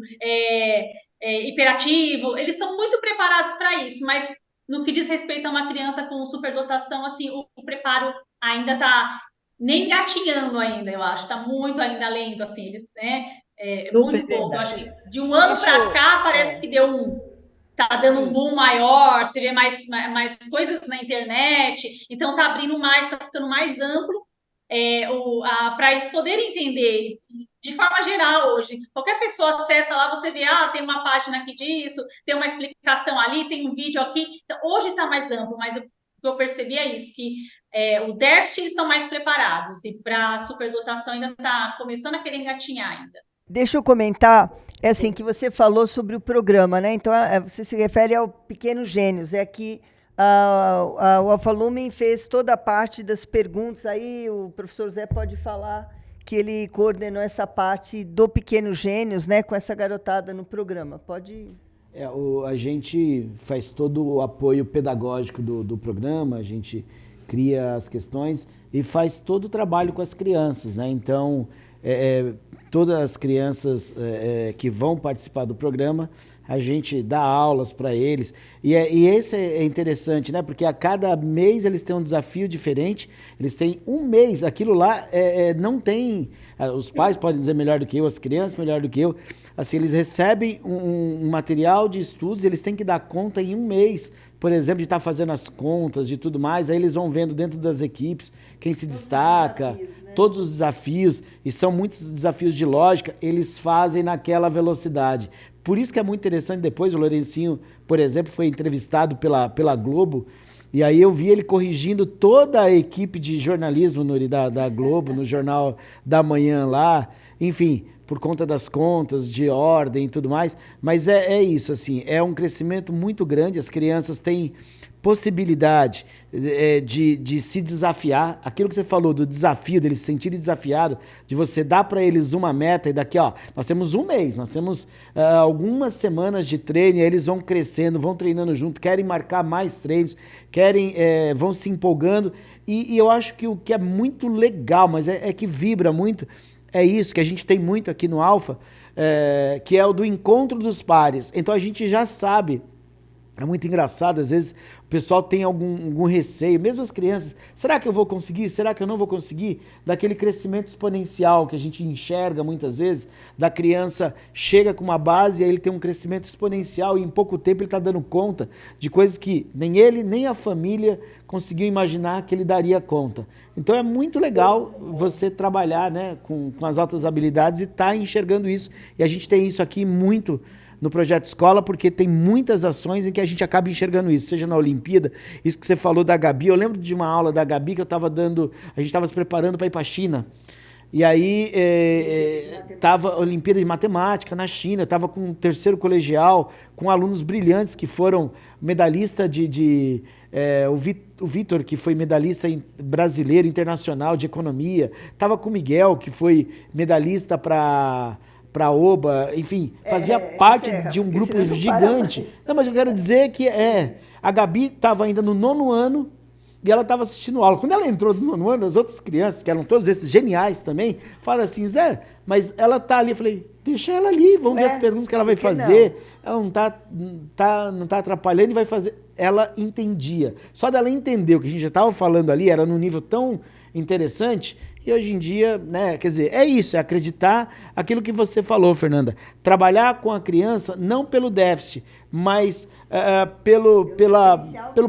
hiperativo, eles são muito preparados para isso, mas no que diz respeito a uma criança com superdotação, assim, o preparo ainda está nem engatinhando ainda, eu acho, está muito ainda lento, assim, eles, né, muito pouco, eu acho, de um ano para cá parece que tá dando um boom maior, você vê mais coisas na internet, então tá abrindo mais, tá ficando mais amplo para eles poderem entender de forma geral hoje. Qualquer pessoa acessa lá, você vê, tem uma página aqui disso, tem uma explicação ali, tem um vídeo aqui. Então, hoje está mais amplo, mas o que eu percebi é isso, que o déficit eles estão mais preparados, e para a superdotação ainda está começando a querer engatinhar ainda. Deixa eu comentar, assim, que você falou sobre o programa, né? Então, você se refere ao Pequenos Gênios. É que o Alfalumen fez toda a parte das perguntas. Aí o professor Zé pode falar que ele coordenou essa parte do Pequenos Gênios, né? Com essa garotada no programa. Pode... A gente faz todo o apoio pedagógico do programa, a gente cria as questões e faz todo o trabalho com as crianças, né? Então, todas as crianças que vão participar do programa, a gente dá aulas para eles. E esse é interessante, né? Porque a cada mês eles têm um desafio diferente, eles têm um mês, aquilo lá não tem... Os pais podem dizer melhor do que eu, as crianças melhor do que eu. Assim, eles recebem um material de estudos, eles têm que dar conta em um mês, por exemplo, de estar fazendo as contas, de tudo mais. Aí eles vão vendo dentro das equipes quem se destaca, todos os desafios, e são muitos desafios de lógica, eles fazem naquela velocidade. Por isso que é muito interessante, depois o Lourencinho, por exemplo, foi entrevistado pela Globo, e aí eu vi ele corrigindo toda a equipe de jornalismo da Globo, no Jornal da Manhã lá, enfim, por conta das contas, de ordem e tudo mais, mas é isso, assim, é um crescimento muito grande, as crianças têm possibilidade de se desafiar, aquilo que você falou do desafio, deles se sentirem desafiados, de você dar para eles uma meta e daqui, nós temos um mês, nós temos algumas semanas de treino, e aí eles vão crescendo, vão treinando junto, querem marcar mais treinos, vão se empolgando, e eu acho que o que é muito legal, mas é que vibra muito, é isso que a gente tem muito aqui no Alfa, que é o do encontro dos pares. Então a gente já sabe. É muito engraçado, às vezes o pessoal tem algum receio, mesmo as crianças, será que eu vou conseguir? Será que eu não vou conseguir? Daquele crescimento exponencial que a gente enxerga muitas vezes, da criança chega com uma base e aí ele tem um crescimento exponencial e em pouco tempo ele está dando conta de coisas que nem ele, nem a família conseguiu imaginar que ele daria conta. Então é muito legal você trabalhar, né, com as altas habilidades e estar enxergando isso, e a gente tem isso aqui muito no Projeto Escola, porque tem muitas ações em que a gente acaba enxergando isso, seja na Olimpíada, isso que você falou da Gabi, eu lembro de uma aula da Gabi que eu estava dando, a gente estava se preparando para ir para a China, e aí estava a Olimpíada de Matemática na China, estava com o terceiro colegial, com alunos brilhantes que foram medalhista o Vitor, que foi medalhista brasileiro, internacional de economia, estava com o Miguel, que foi medalhista para OBA, enfim, fazia parte de um grupo gigante. Não, mas eu quero dizer que a Gabi estava ainda no 9º ano e ela estava assistindo aula. Quando ela entrou no 9º ano, as outras crianças, que eram todos esses geniais também, falaram assim, Zé, mas ela tá ali. Eu falei, deixa ela ali, vamos ver as perguntas que ela vai fazer. Ela não tá atrapalhando e vai fazer. Ela entendia. Só dela entender o que a gente já estava falando ali, era num nível tão interessante. E hoje em dia, né, quer dizer, é isso, é acreditar aquilo que você falou, Fernanda. Trabalhar com a criança não pelo déficit, mas pelo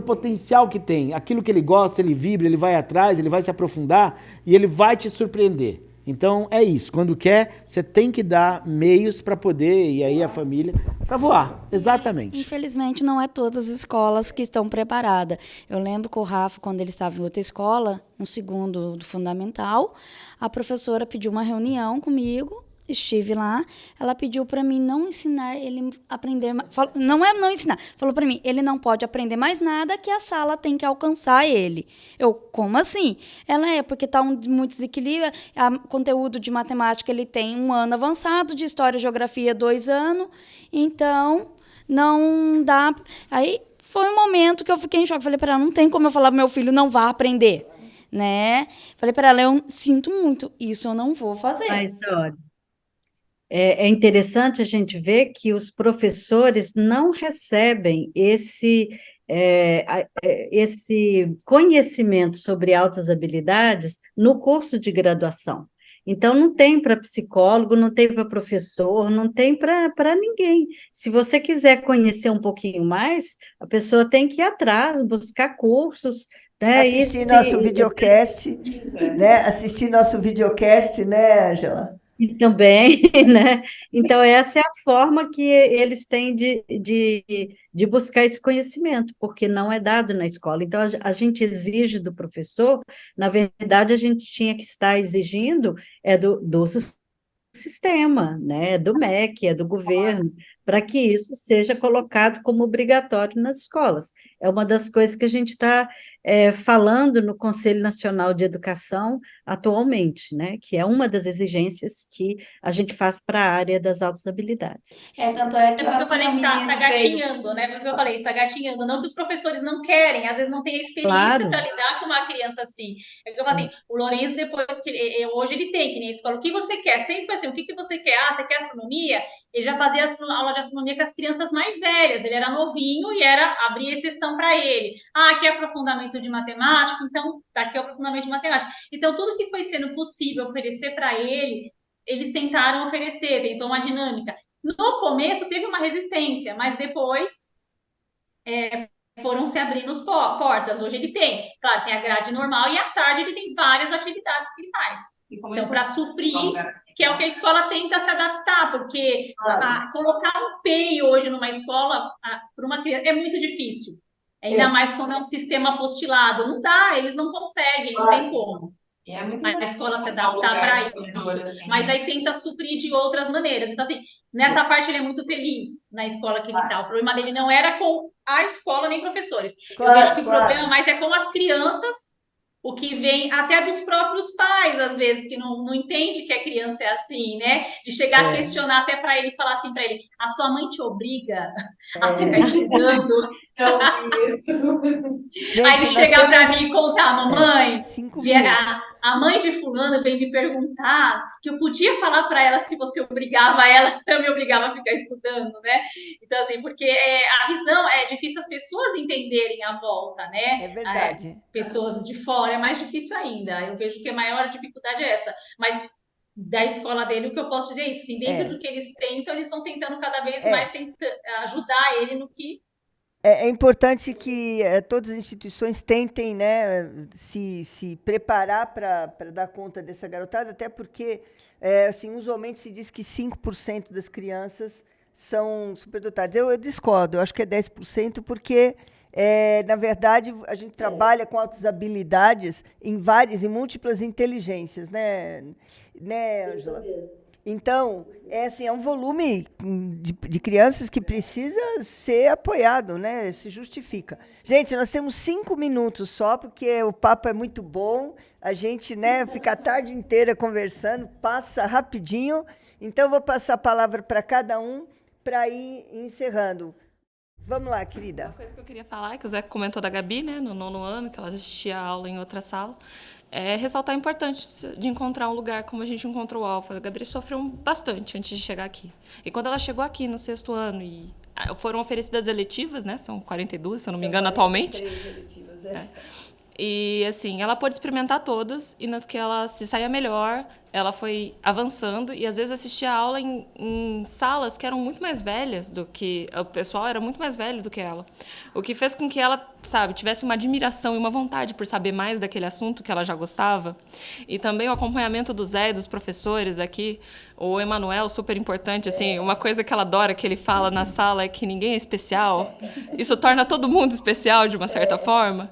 potencial que tem. Aquilo que ele gosta, ele vibra, ele vai atrás, ele vai se aprofundar e ele vai te surpreender. Então é isso, quando quer, você tem que dar meios para poder, e aí a família, para voar, exatamente. Infelizmente não é todas as escolas que estão preparadas. Eu lembro que o Rafa, quando ele estava em outra escola, no 2º do fundamental, a professora pediu uma reunião comigo estive lá, ela pediu para mim não ensinar ele a aprender, não ensinar, falou para mim, ele não pode aprender mais nada, que a sala tem que alcançar ele. Eu, como assim? Ela, porque tá muito desequilíbrio, conteúdo de matemática ele tem 1 ano avançado, de história e geografia 2 anos, então não dá. Aí foi um momento que eu fiquei em choque, falei para ela, não tem como eu falar pro meu filho não vá aprender, né? Falei para ela, eu sinto muito, isso eu não vou fazer. Mas, olha, é interessante a gente ver que os professores não recebem esse conhecimento sobre altas habilidades no curso de graduação. Então, não tem para psicólogo, não tem para professor, não tem para ninguém. Se você quiser conhecer um pouquinho mais, a pessoa tem que ir atrás, buscar cursos, né? Assistir nosso videocast, né? Assistir nosso videocast, né, Ângela? E também, né? Então, essa é a forma que eles têm de buscar esse conhecimento, porque não é dado na escola. Então, a gente exige do professor, na verdade, a gente tinha que estar exigindo do sistema, né? Do MEC, do governo, para que isso seja colocado como obrigatório nas escolas. É uma das coisas que a gente está falando no Conselho Nacional de Educação atualmente, né? Que é uma das exigências que a gente faz para a área das altas habilidades. Tanto é que É por isso que eu falei que tá gatinhando, né? Por isso que eu falei, está gatinhando. Não que os professores não querem, às vezes não tem a experiência para lidar com uma criança assim. É que eu falo assim, o Lourenço, depois que hoje ele tem, que nem a escola, o que você quer? Sempre foi assim, o que você quer? Ah, você quer astronomia? Ele já fazia aula de astronomia com as crianças mais velhas, ele era novinho e abria exceção para ele. Ah, aqui é aprofundamento de matemática, então daqui é o aprofundamento de matemática. Então, tudo que foi sendo possível oferecer para ele, eles tentaram oferecer, tentou uma dinâmica. No começo teve uma resistência, mas depois foram se abrindo as portas. Hoje ele tem, claro, tem a grade normal e à tarde ele tem várias atividades que ele faz. Então, para suprir, que é o que a escola tenta se adaptar, porque colocar um PEI hoje numa escola para uma criança é muito difícil. Ainda mais quando é um sistema apostilado. Não dá, eles não conseguem, não tem como. A escola se adaptar para isso. Mas aí tenta suprir de outras maneiras. Então, assim, nessa parte ele é muito feliz na escola que ele está. O problema dele não era com a escola nem professores. Eu vejo que o problema mais é com as crianças, o que vem até dos próprios pais, às vezes, que não entende que a criança é assim, né? De chegar a questionar até para ele, falar assim para ele, a sua mãe te obriga a ficar estudando? Gente, aí ele chegar para mim e contar, mamãe, a mãe de fulano veio me perguntar que eu podia falar para ela se você obrigava ela, eu me obrigava a ficar estudando, né? Então, assim, porque a visão é difícil as pessoas entenderem a volta, né? É verdade. Pessoas de fora é mais difícil ainda. Eu vejo que a maior dificuldade é essa. Mas da escola dele, o que eu posso dizer é isso. Sim, dentro do que eles tentam, eles vão tentando cada vez mais ajudar ele no que... É importante que todas as instituições tentem, né, se preparar para dar conta dessa garotada, até porque, assim, usualmente se diz que 5% das crianças são superdotadas. Eu discordo, eu acho que é 10%, porque, na verdade, a gente trabalha com altas habilidades em múltiplas inteligências, né, Ângela? Então, assim, é um volume de crianças que precisa ser apoiado, né? Se justifica. Gente, nós temos 5 minutos só, porque o papo é muito bom. A gente, né, fica a tarde inteira conversando, passa rapidinho. Então, eu vou passar a palavra para cada um para ir encerrando. Vamos lá, querida. Uma coisa que eu queria falar, que o Zé comentou da Gabi, né, no 9º ano, que ela assistia a aula em outra sala, é ressaltar a importância de encontrar um lugar como a gente encontrou o Alfa. A Gabi sofreu bastante antes de chegar aqui. E quando ela chegou aqui no 6º ano, e foram oferecidas eletivas, né, são 42, se eu não me engano, atualmente. Eletivas, E, assim, ela pôde experimentar todas, e nas que ela se saía melhor, ela foi avançando, e às vezes assistia a aula em salas que eram muito mais velhas do que... O pessoal era muito mais velho do que ela. O que fez com que ela, sabe, tivesse uma admiração e uma vontade por saber mais daquele assunto que ela já gostava. E também o acompanhamento do Zé e dos professores aqui, o Emanuel, super importante, assim, uma coisa que ela adora, que ele fala na sala, é que ninguém é especial. Isso torna todo mundo especial, de uma certa forma.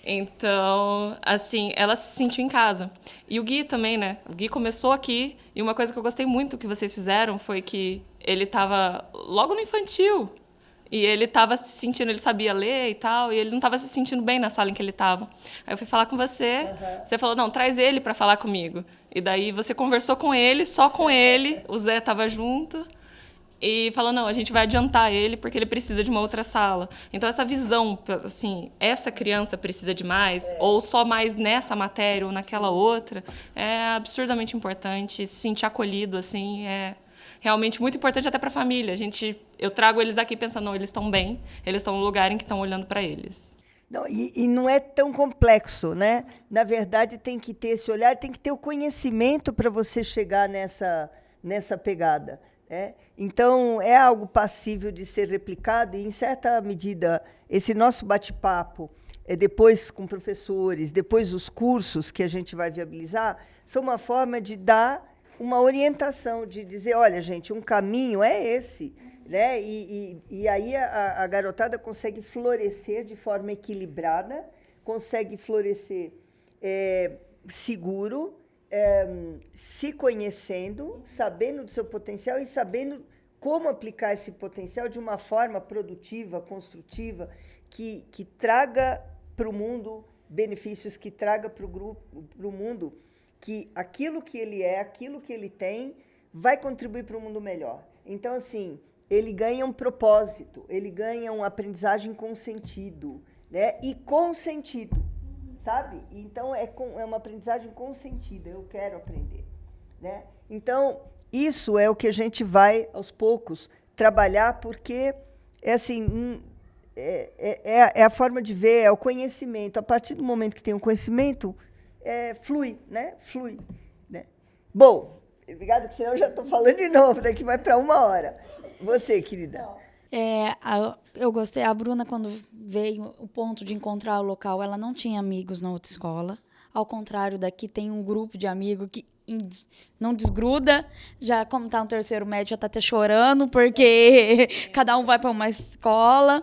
Então, assim, ela se sentiu em casa. E o Gui também, né? O Gui começou aqui, e uma coisa que eu gostei muito que vocês fizeram foi que ele estava logo no infantil. E ele estava se sentindo, ele sabia ler e tal, e ele não estava se sentindo bem na sala em que ele estava. Aí eu fui falar com você, você falou, não, traz ele para falar comigo. E daí você conversou com ele, só com ele, o Zé estava junto, e falou, não, a gente vai adiantar ele porque ele precisa de uma outra sala. Então, essa visão, assim, essa criança precisa de mais, ou só mais nessa matéria ou naquela outra, é absurdamente importante. Se sentir acolhido, assim, é realmente muito importante até para a família. Eu trago eles aqui pensando, não, eles estão bem, eles estão no lugar em que estão olhando para eles. Não, e não é tão complexo, né? Na verdade, tem que ter esse olhar, tem que ter o conhecimento para você chegar nessa pegada. Né? Então, é algo passível de ser replicado, e, em certa medida, esse nosso bate-papo, depois com professores, depois os cursos que a gente vai viabilizar, são uma forma de dar uma orientação, de dizer, olha, gente, um caminho é esse. Né? E aí a garotada consegue florescer de forma equilibrada, consegue florescer seguro, se conhecendo, sabendo do seu potencial e sabendo como aplicar esse potencial de uma forma produtiva, construtiva, que traga para o mundo benefícios, que traga para o grupo, para o mundo, que aquilo que ele é, aquilo que ele tem, vai contribuir para um mundo melhor. Então, assim, ele ganha um propósito, ele ganha uma aprendizagem com sentido, né? E com sentido, sabe? Então, é uma aprendizagem com sentido, eu quero aprender. Né? Então, isso é o que a gente vai, aos poucos, trabalhar, porque assim, é a forma de ver, é o conhecimento. A partir do momento que tem um conhecimento, flui, né? Flui. Né? Bom, obrigada, que senão eu já estou falando de novo, daqui vai para 1 hora. Você, querida. Eu gostei. A Bruna, quando veio o ponto de encontrar o local, ela não tinha amigos na outra escola. Ao contrário, daqui tem um grupo de amigos que não desgruda. Já, como está no terceiro médio, já está até chorando, porque cada um vai para uma escola.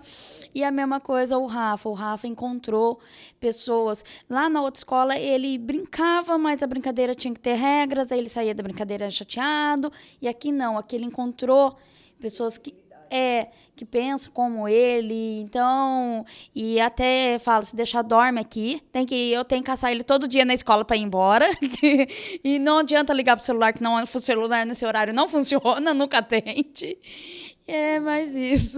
E a mesma coisa o Rafa. O Rafa encontrou pessoas. Lá na outra escola, ele brincava, mas a brincadeira tinha que ter regras, aí ele saía da brincadeira chateado. E aqui não, aqui ele encontrou pessoas que pensam como ele, então, e até falo, se deixar dorme aqui, eu tenho que caçar ele todo dia na escola para ir embora, e não adianta ligar pro celular, que o celular nesse horário não funciona, nunca atende, mais isso.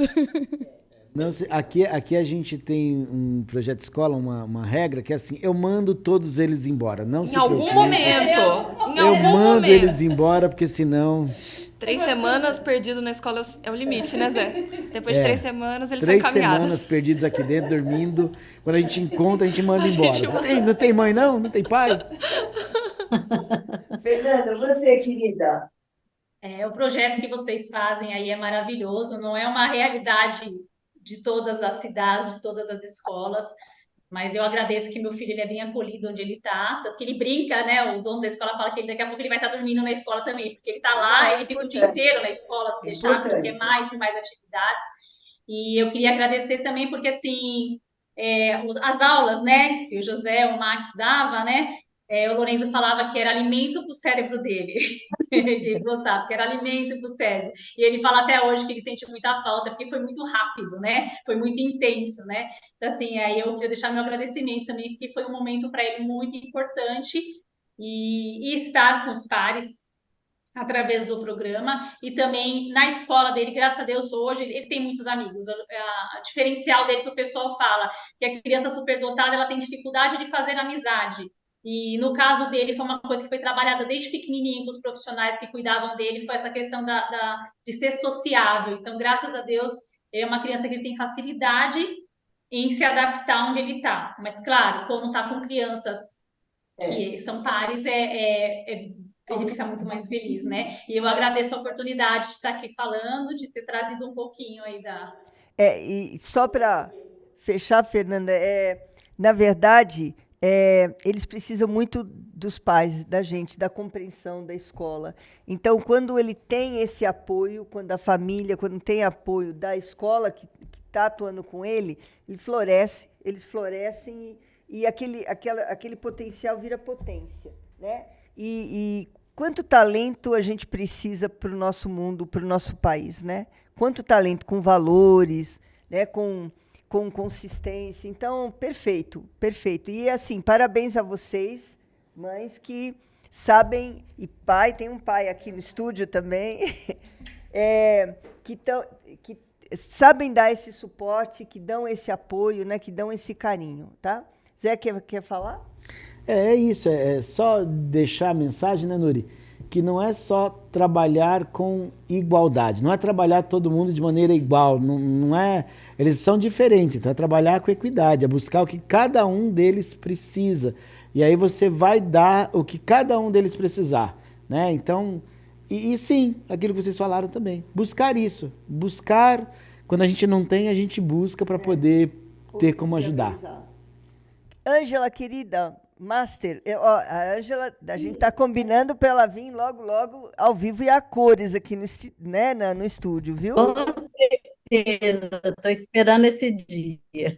Não, aqui a gente tem um projeto de escola, uma regra, que é assim, eu mando todos eles embora, não se preocupe. Em algum momento. Eu mando eles embora, porque senão... 3 semanas perdido na escola é o limite, né, Zé? Depois de 3 semanas, eles são encaminhados. 3 semanas perdidos aqui dentro, dormindo. Quando a gente encontra, a gente manda embora. Não tem mãe, não? Não tem pai? Fernanda, você, querida. O projeto que vocês fazem aí é maravilhoso, não é uma realidade de todas as cidades, de todas as escolas, mas eu agradeço que meu filho ele é bem acolhido onde ele está, tanto que ele brinca, né? O dono da escola fala que daqui a pouco ele vai estar dormindo na escola também, porque ele está lá, ele fica o dia inteiro na escola, se deixar, porque quer mais e mais atividades. E eu queria agradecer também, porque assim, as aulas, né, que o José, o Max dava, né? O Lorenzo falava que era alimento para o cérebro dele, que ele gostava, que era alimento para o cérebro. E ele fala até hoje que ele sente muita falta, porque foi muito rápido, né? Foi muito intenso, né? Então, assim, aí eu queria deixar meu agradecimento também, porque foi um momento para ele muito importante e estar com os pares através do programa e também na escola dele, graças a Deus, hoje ele tem muitos amigos. A diferencial dele que o pessoal fala que a criança superdotada ela tem dificuldade de fazer amizade. E no caso dele foi uma coisa que foi trabalhada desde pequenininho com os profissionais que cuidavam dele, foi essa questão de ser sociável. Então, graças a Deus, é uma criança que tem facilidade em se adaptar onde ele está. Mas, claro, quando está com crianças que são pares, ele fica muito mais feliz, né? E eu agradeço a oportunidade de estar aqui falando, de ter trazido um pouquinho aí da... E só para fechar, Fernanda, na verdade... eles precisam muito dos pais, da gente, da compreensão da escola. Então, quando ele tem esse apoio, quando a família, quando tem apoio da escola que está atuando com ele floresce, eles florescem e aquele potencial vira potência, né? E quanto talento a gente precisa para o nosso mundo, para o nosso país, né? Quanto talento com valores, né? Com consistência. Então, perfeito, perfeito. E, assim, parabéns a vocês, mães, que sabem, e pai, tem um pai aqui no estúdio também, que sabem dar esse suporte, que dão esse apoio, né? Que dão esse carinho, tá? Zé, quer falar? É isso, é só deixar a mensagem, né, Nuri? Que não é só trabalhar com igualdade, não é trabalhar todo mundo de maneira igual, não é, eles são diferentes, então é trabalhar com equidade, é buscar o que cada um deles precisa, e aí você vai dar o que cada um deles precisar, né? Então, e sim, aquilo que vocês falaram também, buscar isso, buscar, quando a gente não tem, a gente busca para poder ter como ajudar. Ângela, querida, Master, a Ângela, a gente está combinando para ela vir logo, logo, ao vivo e a cores aqui no estúdio, viu? Com certeza, estou esperando esse dia.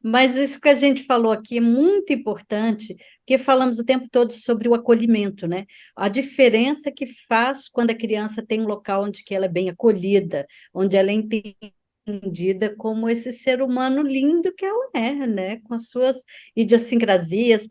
Mas isso que a gente falou aqui é muito importante, porque falamos o tempo todo sobre o acolhimento, né? A diferença que faz quando a criança tem um local onde que ela é bem acolhida, onde ela é entendida como esse ser humano lindo que ela é, né? Com as suas idiosincrasias,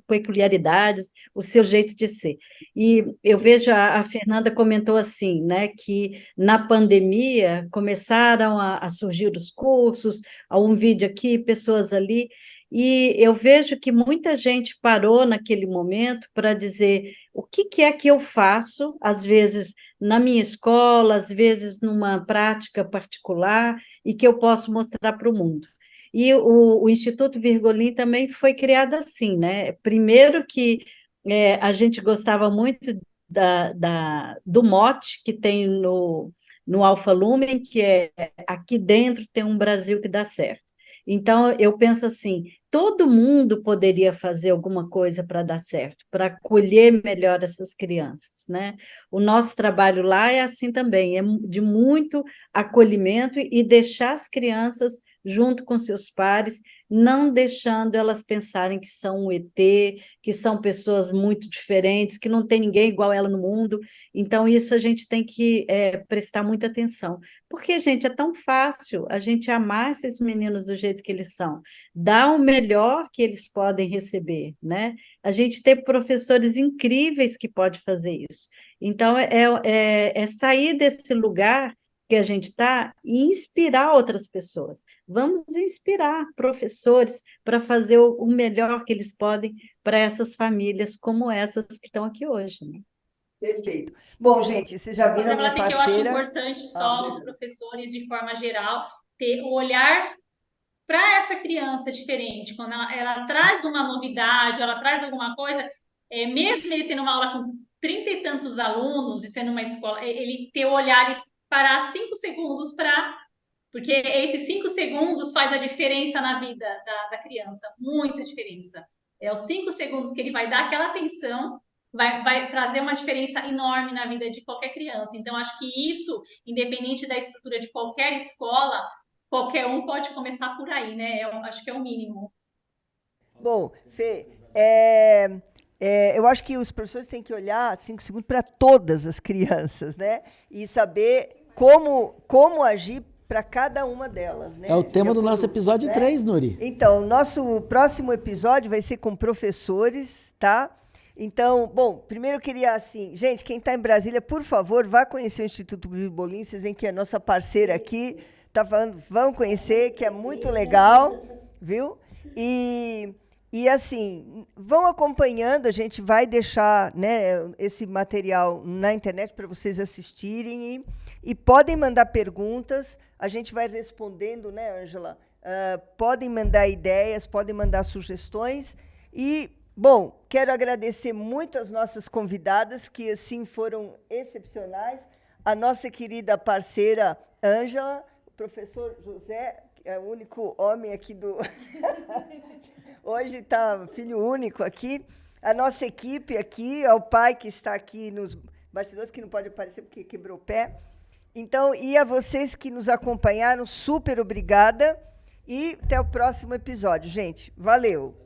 peculiaridades, o seu jeito de ser. E eu vejo, a Fernanda comentou assim, né? Que na pandemia começaram a surgir os cursos, um vídeo aqui, pessoas ali, e eu vejo que muita gente parou naquele momento para dizer o que é que eu faço, às vezes na minha escola, às vezes numa prática particular, e que eu posso mostrar para o mundo. E o Instituto Virgolim também foi criado assim, né? Primeiro que a gente gostava muito do mote que tem no Alfa Lumen, que é aqui dentro tem um Brasil que dá certo. Então, eu penso assim, todo mundo poderia fazer alguma coisa para dar certo, para acolher melhor essas crianças, né? O nosso trabalho lá é assim também, é de muito acolhimento e deixar as crianças junto com seus pares, não deixando elas pensarem que são um ET, que são pessoas muito diferentes, que não tem ninguém igual ela no mundo. Então, isso a gente tem que prestar muita atenção. Porque, gente, é tão fácil a gente amar esses meninos do jeito que eles são, dar o melhor que eles podem receber, né? A gente tem professores incríveis que podem fazer isso. Então, é sair desse lugar que a gente está e inspirar outras pessoas. Vamos inspirar professores para fazer o melhor que eles podem para essas famílias como essas que estão aqui hoje, né? Perfeito. Bom, gente, vocês já viram a minha que eu acho parceira. importante só os professores, de forma geral, ter o olhar para essa criança diferente. Quando ela traz uma novidade, ela traz alguma coisa, mesmo ele tendo uma aula com 30 e tantos alunos e sendo uma escola, ele ter o olhar e parar 5 segundos para... Porque esses 5 segundos faz a diferença na vida da criança, muita diferença. É os 5 segundos que ele vai dar aquela atenção, vai trazer uma diferença enorme na vida de qualquer criança. Então, acho que isso, independente da estrutura de qualquer escola, qualquer um pode começar por aí, né? Eu acho que é o mínimo. Bom, Fê, eu acho que os professores têm que olhar 5 segundos para todas as crianças, né? E saber como agir para cada uma delas, né? É o tema do nosso episódio 3, Nuri. Então, nosso próximo episódio vai ser com professores, tá? Então, bom, primeiro eu queria, assim, gente, quem está em Brasília, por favor, vá conhecer o Instituto Virgolim, vocês veem que é a nossa parceira aqui, tá falando, vão conhecer, que é muito legal, viu? E assim, vão acompanhando, a gente vai deixar, né, esse material na internet para vocês assistirem e podem mandar perguntas, a gente vai respondendo, né, Ângela? Podem mandar ideias, podem mandar sugestões e, bom, quero agradecer muito as nossas convidadas, que assim foram excepcionais, a nossa querida parceira Ângela, o professor José, que é o único homem aqui do... Hoje está filho único aqui. A nossa equipe aqui, ao pai que está aqui nos bastidores, que não pode aparecer porque quebrou o pé. Então, e a vocês que nos acompanharam, super obrigada. E até o próximo episódio, gente. Valeu!